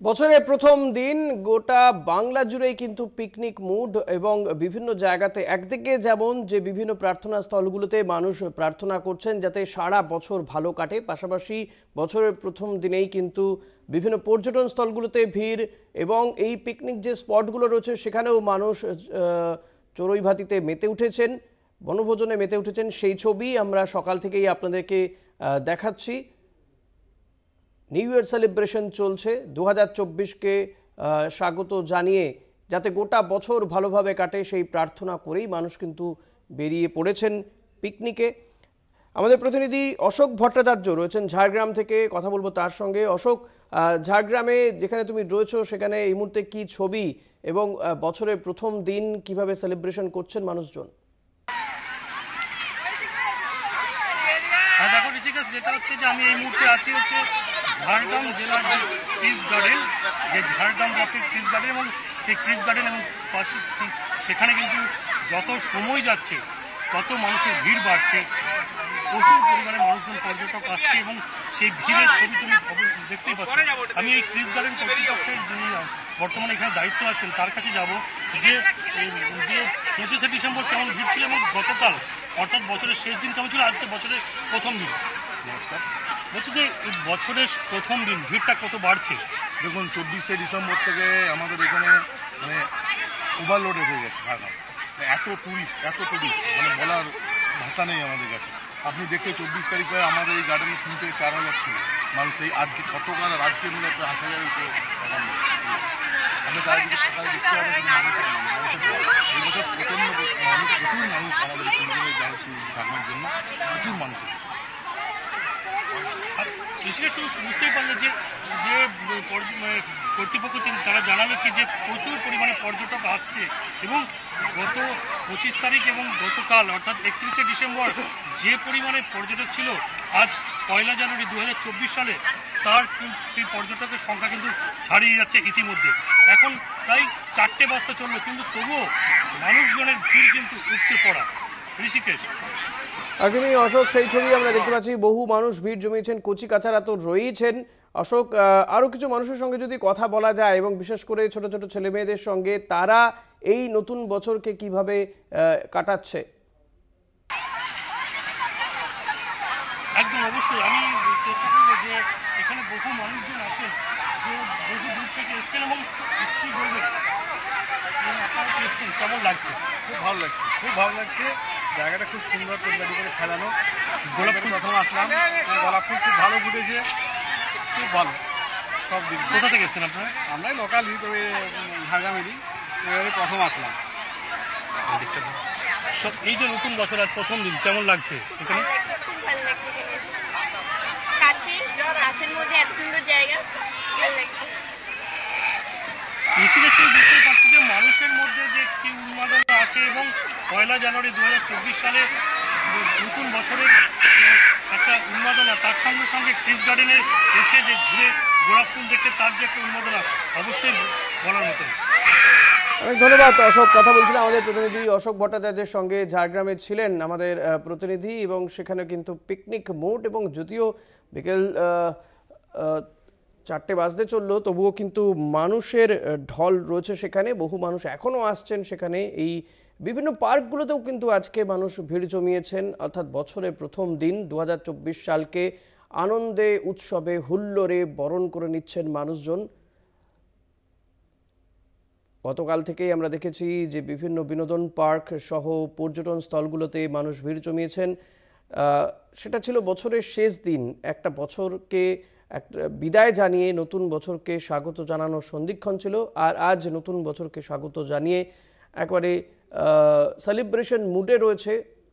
বছরের প্রথম দিন গোটা বাংলা জুড়েই কিন্তু পিকনিক মুড এবং বিভিন্ন জায়গাতে একদিকে যেমন যে বিভিন্ন প্রার্থনা স্থলগুলোতে মানুষ প্রার্থনা করছেন যাতে সারা বছর ভালো কাটে, পাশাপাশি বছরের প্রথম দিনেই কিন্তু বিভিন্ন পর্যটন স্থলগুলোতে ভিড় এবং এই পিকনিক যে স্পটগুলো রয়েছে সেখানেও মানুষ চড়ুই ভাতিতে মেতে উঠেছেন, বনভোজনে মেতে উঠেছেন। সেই ছবি আমরা সকাল থেকেই আপনাদেরকে দেখাচ্ছি। নিউ ইয়ার সেলিব্রেশন চলছে 2024কে স্বাগত জানিয়ে যাতে গোটা বছর ভালোভাবে কাটে সেই প্রার্থনা করেই মানুষ কিন্তু বেরিয়ে পড়েছেন পিকনিকে। আমাদের প্রতিনিধি অশোক ভট্টাচার্য রয়েছেন ঝাড়গ্রাম থেকে, কথা বলবো তার সঙ্গে। অশোক, ঝাড়গ্রামে যেখানে তুমি রয়েছো সেখানে এই মুহূর্তে কি ছবি এবং বছরের প্রথম দিন কিভাবে সেলিব্রেশন করছেন মানুষজন? দেখো ঋষিকেশ, যেটা হচ্ছে যে আমি এই মুহূর্তে আছি হচ্ছে ঝাড়গ্রাম জেলার যে ক্রিস গার্ডেন, যে ঝাড়গ্রাম ব্লকের ক্রিস গার্ডেন, এবং সেই ক্রিস গার্ডেন এবং পাশে সেখানে কিন্তু যত সময় যাচ্ছে তত মানুষের ভিড় বাড়ছে, প্রচুর পরিমাণে মানুষজন পর্যটক আসছে এবং সেই ভিড়ের ছবি তুমি দেখতেই পাচ্ছ। আমি এই ক্রিস গার্ডেন কর্তৃপক্ষের যিনি বর্তমানে এখানে দায়িত্ব আছেন তার কাছে যাব যে 25শে ডিসেম্বর কেমন ভিড় ছিল এবং গতকাল অর্থাৎ বছরের শেষ দিন কেমন ছিল, আজকে বছরের প্রথম দিন। নমস্কার। বলছি যে বছরের প্রথম দিন ভিড়টা কত বাড়ছে? দেখুন, 24শে ডিসেম্বর থেকে আমাদের এখানে মানে ওভারলোডেড হয়ে গেছে ঝাড়গ্রাম। এত টুরিস্ট মানে বলার ভাষা নেই আমাদের কাছে। আপনি দেখতে 24 তারিখে আমাদের এই গার্ডেনে 3 থেকে 4 হাজার ছিল মানুষ। এই আজকে গতকাল আর আজকে মিলে 8,000 আমরা চারিদিকে সকালে দেখতে পাবো এই বছর প্রচণ্ড মানুষ, প্রচুর মানুষ আমাদের ঝাড়গ্রামের জন্য প্রচুর মানুষ। কৃষিকের শুধু বুঝতেই পারলো যে কর্তৃপক্ষ তারা জানালো কি যে প্রচুর পরিমাণে পর্যটক আসছে এবং গত 25 তারিখ এবং গতকাল অর্থাৎ 31শে ডিসেম্বর যে পরিমাণে পর্যটক ছিল, আজ 1 জানুয়ারি 2024 সালে তার সেই পর্যটকের সংখ্যা কিন্তু ছাড়িয়ে যাচ্ছে ইতিমধ্যে। এখন প্রায় 4টে বাজতে চললো কিন্তু তবুও মানুষজনের ভিড় কিন্তু উপচে পড়া। ঋষিকেশ, একদমই অশোক, সেই ছবি আমরা দেখতে পাচ্ছি। বহু মানুষ ভিড় জমিয়েছেন, কচি কাচারা তো রয়েছেন। অশোক, আরও কিছু মানুষের সঙ্গে যদি কথা বলা যায় এবং বিশেষ করে ছোট ছোট ছেলে মেয়েদের সঙ্গে, তারা এই নতুন বছরকে কিভাবে কাটাচ্ছে? একদম অবশ্যই আমি চেষ্টা করবো যে এখানে বহু মানুষজন আছেন যে বহু দূর থেকে এসছেন এবং কি বলবেন আপনারা এসছেন, কেমন লাগছে? খুব ভালো লাগছে। জায়গাটা খুব সুন্দর পরিপাটি করে সাজানো। গোলাপ ফুল প্রথম আসলাম, গোলাপ ফুল খুব ভালো ফুটেছে, খুব ভালো। সব দিন কোথা থেকে এসছেন আপনারা? আমরাই লোকালই, তবে ঝাড়গ্রামেরই, এবারে প্রথম আসলাম। সব এই যে নতুন বছর আজ প্রথম দিন, কেমন লাগছে এখানে? খুব ভালো লাগছে এখানে এসে। কাছের মধ্যে এত সুন্দর জায়গা, ভালো লাগছে। বিশেষ করে বুঝতে পারছি যে মানুষের মধ্যে যে কি উন্মাদনা আছে এবং 1 জানুয়ারি 2024 সালে নতুন বছরের একটা উন্মাদনা, তার সঙ্গে সঙ্গে ক্রিস গার্ডেনে এসে যে ঘুরে গোলাপ ফুল দেখে তার যে একটা উন্মাদনা অবশ্যই বলার মতো। অনেক ধন্যবাদ অশোক। কথা বলছিলাম আমাদের প্রতিনিধি অশোক ভট্টাচার্যের সঙ্গে। ঝাড়গ্রামে ছিলেন আমাদের প্রতিনিধি এবং সেখানে কিন্তু পিকনিক মুড, এবং যদিও বিকেল 4টে বাজতে চললো তবুও কিন্তু মানুষের ঢল রয়েছে সেখানে। বহু মানুষ এখনও আসছেন সেখানে। এই বিভিন্ন পার্কগুলোতেও কিন্তু আজকে মানুষ ভিড় জমিয়েছেন, অর্থাৎ বছরের প্রথম দিন 2024 সালকে আনন্দে উৎসবে হুল্লোড়ে বরণ করে নিচ্ছেন মানুষজন। গতকাল থেকেই আমরা দেখেছি যে বিভিন্ন বিনোদন পার্ক সহ পর্যটন স্থলগুলোতে মানুষ ভিড় জমিয়েছেন। সেটা ছিল বছরের শেষ দিন, একটা বছরকে একটা বিদায় জানিয়ে নতুন বছরকে স্বাগত জানানোর সন্ধিক্ষণ ছিল। আর আজ নতুন বছরকে স্বাগত জানিয়ে একবারে সেলিব্রেশন মুডে রয়েছে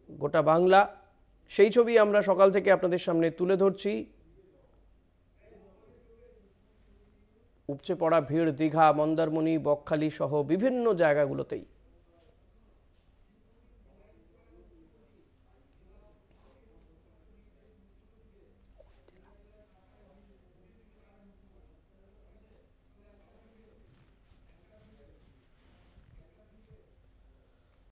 গোটা বাংলা। সেই ছবি আমরা সকাল থেকে আপনাদের সামনে তুলে ধরছি। উপচে পড়া ভিড় দীঘা, মন্দারমণি, বকখালি সহ বিভিন্ন জায়গাগুলোতেই।